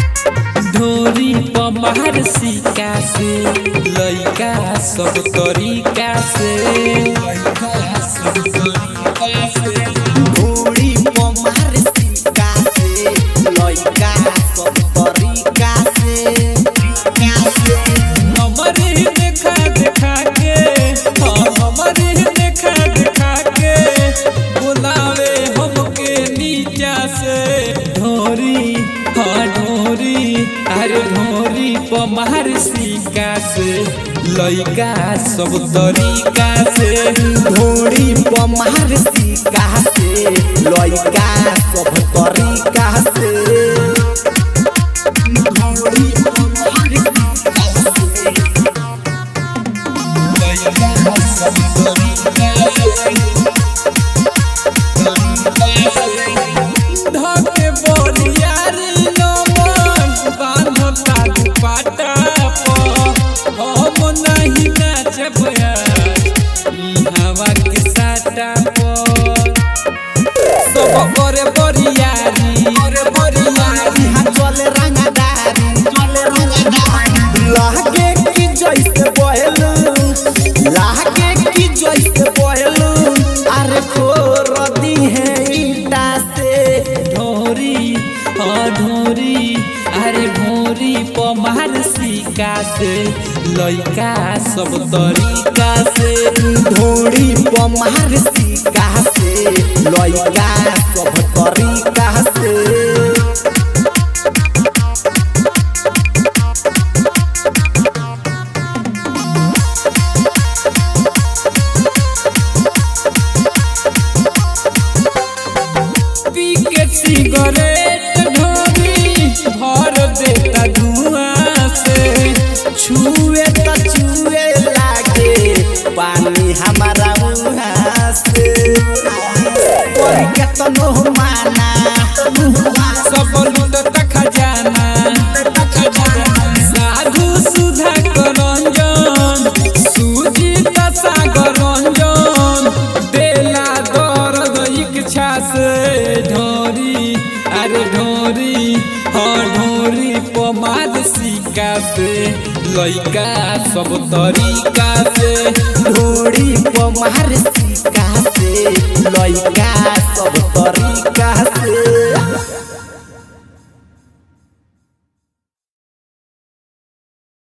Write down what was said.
ढोरी पमार सिक्का से लइका सब तरीका से ढोरी पमार सिक्का से लइका सब तरीका से हमारे देखा देखा के हमारे देखा देखा के बुलावे हमके नीचा से ढोरी ढोरी अरे ढोरी पमार सिक्का से लइका सब तरीका से ढोरी पमार सिक्का से लइका सब तरीका से ढोरी पमार सिक्का से लइका सब तरीका धके बोरियारी नमन बांधता दुपट्टा पर हम नहीं नाचब ई हवा के साटा पर सब करे बोरियारी यहाँ चले रंगदारी लागे की जैसे बहलू लागे की जैसे बहलू अरे फोर दी है ईटा से ढोरी ढोरी अरे ढोरी पमार सिक्का से लइका सब तरीका से ढोरी पमार सिक्का से लइका सब तरीका से पी के सिगरेट ढोरी भर देता धुआं से छुए तो छुए लागे पानी हमारा मुँह से कोई केतनो माना सब लूटत खजाना साधु सुधा रंजन सुजीत सागर रंजन देला दर्द इच्छा से ढोरी अरे ढोरी ढोरी पमार सिक्का से लइका सब तरीका